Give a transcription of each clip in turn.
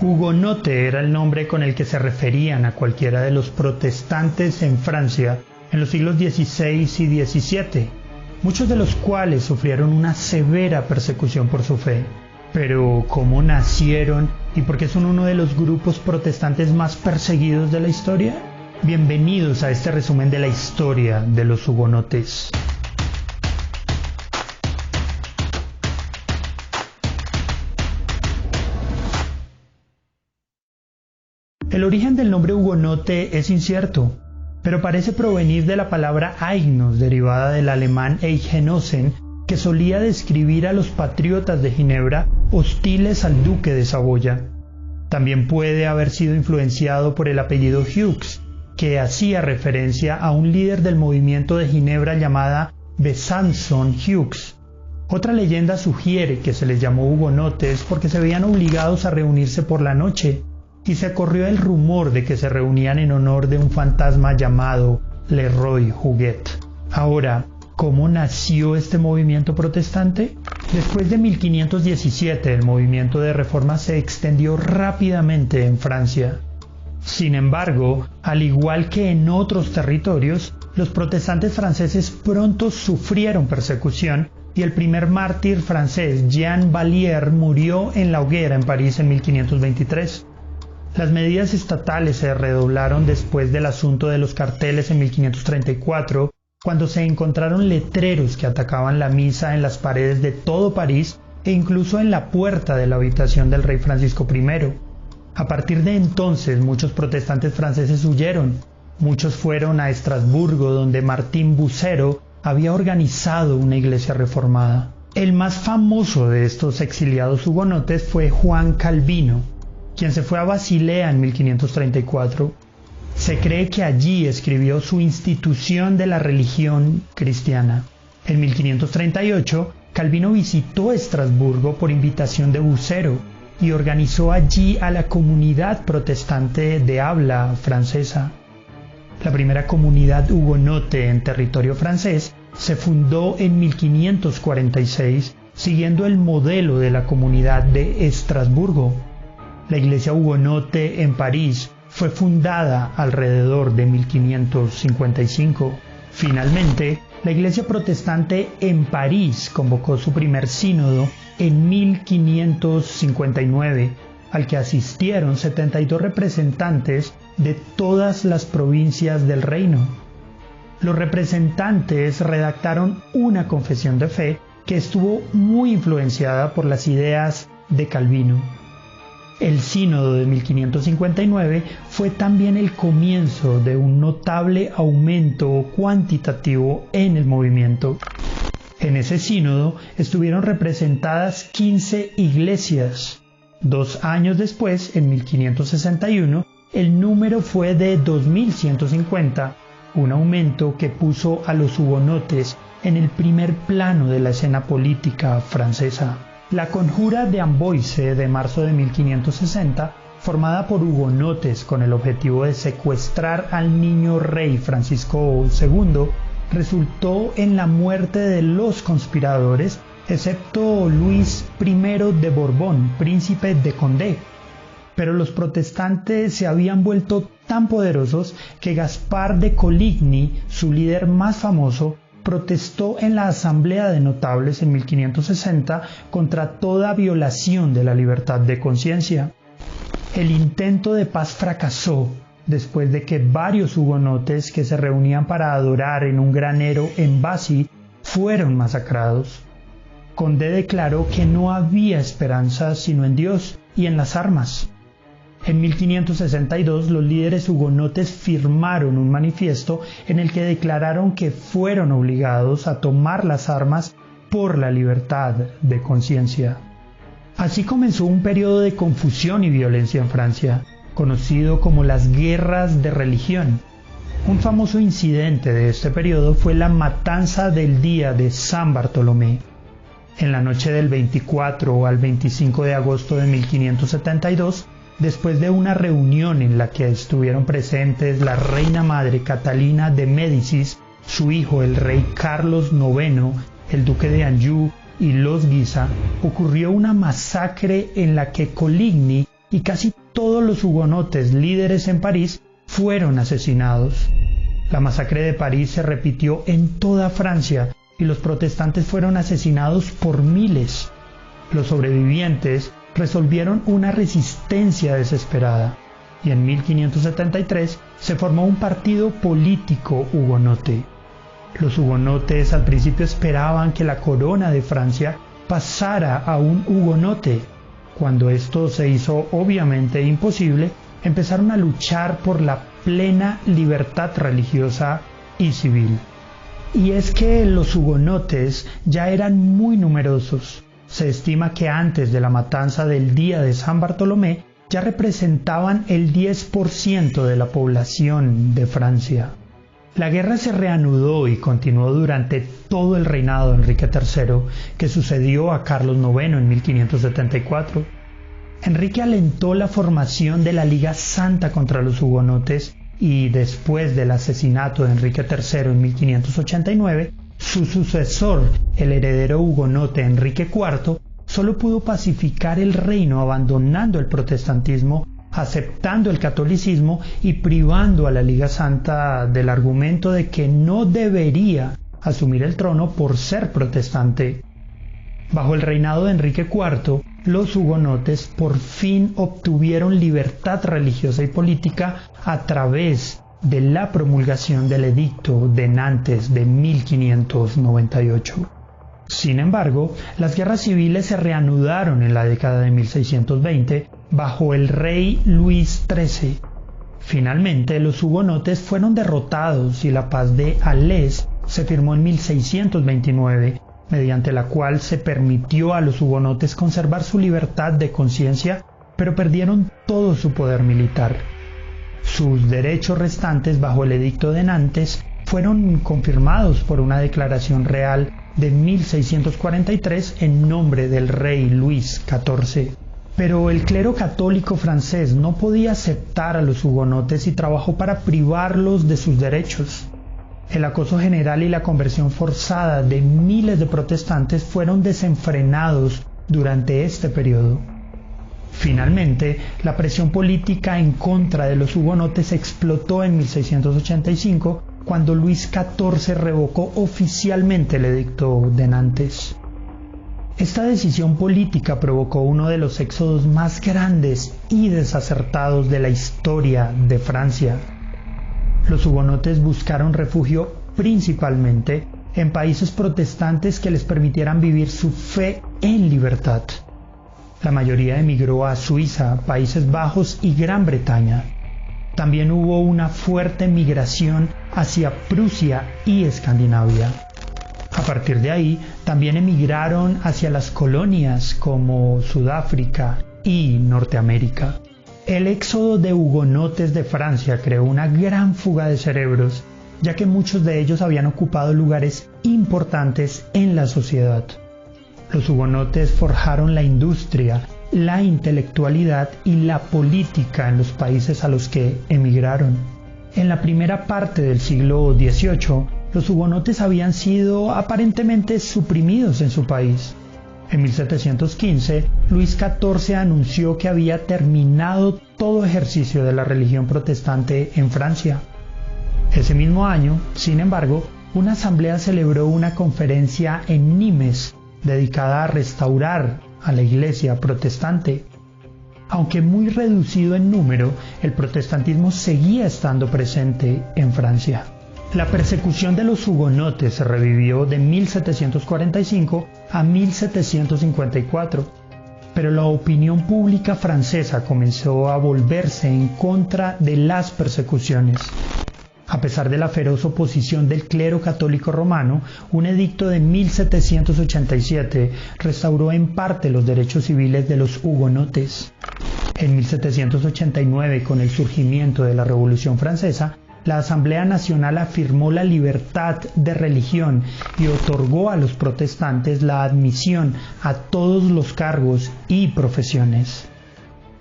Hugonote era el nombre con el que se referían a cualquiera de los protestantes en Francia en los siglos XVI y XVII, muchos de los cuales sufrieron una severa persecución por su fe. Pero, ¿cómo nacieron y por qué son uno de los grupos protestantes más perseguidos de la historia? Bienvenidos a este resumen de la historia de los hugonotes. El origen del nombre hugonote es incierto, pero parece provenir de la palabra Aignos, derivada del alemán Eingenossen, que solía describir a los patriotas de Ginebra hostiles al duque de Saboya. También puede haber sido influenciado por el apellido Hughes, que hacía referencia a un líder del movimiento de Ginebra llamada Besançon Hughes. Otra leyenda sugiere que se les llamó hugonotes porque se veían obligados a reunirse por la noche, y se corrió el rumor de que se reunían en honor de un fantasma llamado Leroy Huguet. Ahora, ¿cómo nació este movimiento protestante? Después de 1517, el movimiento de reforma se extendió rápidamente en Francia. Sin embargo, al igual que en otros territorios, los protestantes franceses pronto sufrieron persecución y el primer mártir francés, Jean Vallière, murió en la hoguera en París en 1523. Las medidas estatales se redoblaron después del asunto de los carteles en 1534, cuando se encontraron letreros que atacaban la misa en las paredes de todo París e incluso en la puerta de la habitación del rey Francisco I. A partir de entonces, muchos protestantes franceses huyeron. Muchos fueron a Estrasburgo, donde Martín Bucero había organizado una iglesia reformada. El más famoso de estos exiliados hugonotes fue Juan Calvino, quien se fue a Basilea en 1534. Se cree que allí escribió su Institución de la religión cristiana. En 1538, Calvino visitó Estrasburgo por invitación de Bucero y organizó allí a la comunidad protestante de habla francesa. La primera comunidad hugonote en territorio francés se fundó en 1546, siguiendo el modelo de la comunidad de Estrasburgo. La iglesia hugonote en París fue fundada alrededor de 1555. Finalmente, la iglesia protestante en París convocó su primer sínodo en 1559, al que asistieron 72 representantes de todas las provincias del reino. Los representantes redactaron una confesión de fe que estuvo muy influenciada por las ideas de Calvino. El sínodo de 1559 fue también el comienzo de un notable aumento cuantitativo en el movimiento. En ese sínodo estuvieron representadas 15 iglesias. 2 años después, en 1561, el número fue de 2150, un aumento que puso a los hugonotes en el primer plano de la escena política francesa. La conjura de Amboise de marzo de 1560, formada por hugonotes con el objetivo de secuestrar al niño rey Francisco II, resultó en la muerte de los conspiradores, excepto Luis I de Borbón, príncipe de Condé. Pero los protestantes se habían vuelto tan poderosos que Gaspar de Coligny, su líder más famoso, protestó en la Asamblea de Notables en 1560 contra toda violación de la libertad de conciencia. El intento de paz fracasó después de que varios hugonotes que se reunían para adorar en un granero en Bassy fueron masacrados. Condé declaró que no había esperanza sino en Dios y en las armas. En 1562 los líderes hugonotes firmaron un manifiesto en el que declararon que fueron obligados a tomar las armas por la libertad de conciencia. Así comenzó un periodo de confusión y violencia en Francia, conocido como las guerras de religión. Un famoso incidente de este periodo fue la matanza del día de San Bartolomé. En la noche del 24 al 25 de agosto de 1572, después de una reunión en la que estuvieron presentes la reina madre Catalina de Médicis, su hijo el rey Carlos IX, el duque de Anjou y los Guisa, ocurrió una masacre en la que Coligny y casi todos los hugonotes líderes en París fueron asesinados. La masacre de París se repitió en toda Francia y los protestantes fueron asesinados por miles. Los sobrevivientes resolvieron una resistencia desesperada y en 1573 se formó un partido político hugonote. Los hugonotes al principio esperaban que la corona de Francia pasara a un hugonote. Cuando esto se hizo obviamente imposible, empezaron a luchar por la plena libertad religiosa y civil. Y es que los hugonotes ya eran muy numerosos. Se estima que antes de la matanza del día de San Bartolomé ya representaban el 10% de la población de Francia. La guerra se reanudó y continuó durante todo el reinado de Enrique III, que sucedió a Carlos IX en 1574. Enrique alentó la formación de la Liga Santa contra los hugonotes y después del asesinato de Enrique III en 1589, su sucesor, el heredero hugonote Enrique IV, solo pudo pacificar el reino abandonando el protestantismo, aceptando el catolicismo y privando a la Liga Santa del argumento de que no debería asumir el trono por ser protestante. Bajo el reinado de Enrique IV, los hugonotes por fin obtuvieron libertad religiosa y política a través de la promulgación del Edicto de Nantes de 1598. Sin embargo, las guerras civiles se reanudaron en la década de 1620 bajo el rey Luis XIII. Finalmente, los hugonotes fueron derrotados y la paz de Alès se firmó en 1629, mediante la cual se permitió a los hugonotes conservar su libertad de conciencia, pero perdieron todo su poder militar. Sus derechos restantes bajo el Edicto de Nantes fueron confirmados por una declaración real de 1643 en nombre del rey Luis XIV. Pero el clero católico francés no podía aceptar a los hugonotes y trabajó para privarlos de sus derechos. El acoso general y la conversión forzada de miles de protestantes fueron desenfrenados durante este periodo. Finalmente, la presión política en contra de los hugonotes explotó en 1685, cuando Luis XIV revocó oficialmente el Edicto de Nantes. Esta decisión política provocó uno de los éxodos más grandes y desacertados de la historia de Francia. Los hugonotes buscaron refugio principalmente en países protestantes que les permitieran vivir su fe en libertad. La mayoría emigró a Suiza, Países Bajos y Gran Bretaña. También hubo una fuerte migración hacia Prusia y Escandinavia. A partir de ahí, también emigraron hacia las colonias como Sudáfrica y Norteamérica. El éxodo de hugonotes de Francia creó una gran fuga de cerebros, ya que muchos de ellos habían ocupado lugares importantes en la sociedad. Los hugonotes forjaron la industria, la intelectualidad y la política en los países a los que emigraron. En la primera parte del siglo XVIII, los hugonotes habían sido aparentemente suprimidos en su país. En 1715, Luis XIV anunció que había terminado todo ejercicio de la religión protestante en Francia. Ese mismo año, sin embargo, una asamblea celebró una conferencia en Nimes dedicada a restaurar a la iglesia protestante. Aunque muy reducido en número, el protestantismo seguía estando presente en Francia. La persecución de los hugonotes se revivió de 1745 a 1754, pero la opinión pública francesa comenzó a volverse en contra de las persecuciones. A pesar de la feroz oposición del clero católico romano, un edicto de 1787 restauró en parte los derechos civiles de los hugonotes. En 1789, con el surgimiento de la Revolución Francesa, la Asamblea Nacional afirmó la libertad de religión y otorgó a los protestantes la admisión a todos los cargos y profesiones.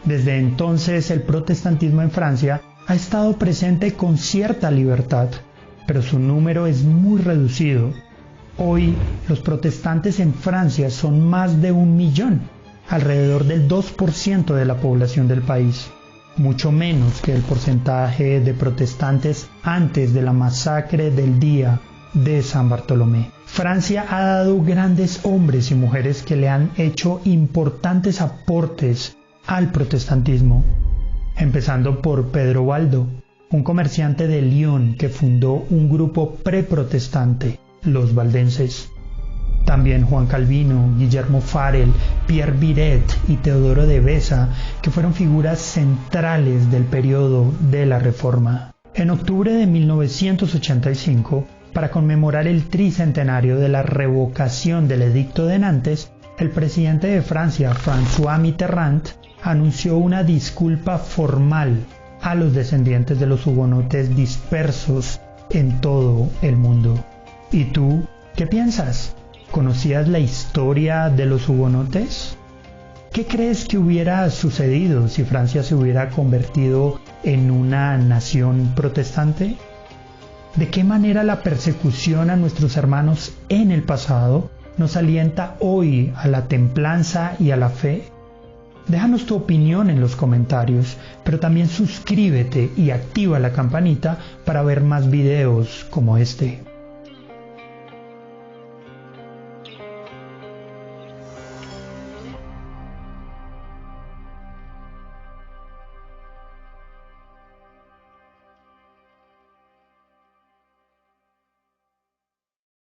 Desde entonces, el protestantismo en Francia ha estado presente con cierta libertad, pero su número es muy reducido. Hoy, los protestantes en Francia son más de 1 millón, alrededor del 2% de la población del país, mucho menos que el porcentaje de protestantes antes de la masacre del día de San Bartolomé. Francia ha dado grandes hombres y mujeres que le han hecho importantes aportes al protestantismo, empezando por Pedro Baldo, un comerciante de Lyon que fundó un grupo preprotestante, los valdenses. También Juan Calvino, Guillermo Farel, Pierre Viret y Teodoro de Beza, que fueron figuras centrales del periodo de la Reforma. En octubre de 1985, para conmemorar el tricentenario de la revocación del Edicto de Nantes, el presidente de Francia, François Mitterrand, anunció una disculpa formal a los descendientes de los hugonotes dispersos en todo el mundo. ¿Y tú qué piensas? ¿Conocías la historia de los hugonotes? ¿Qué crees que hubiera sucedido si Francia se hubiera convertido en una nación protestante? ¿De qué manera la persecución a nuestros hermanos en el pasado nos alienta hoy a la templanza y a la fe? Déjanos tu opinión en los comentarios, pero también suscríbete y activa la campanita para ver más videos como este.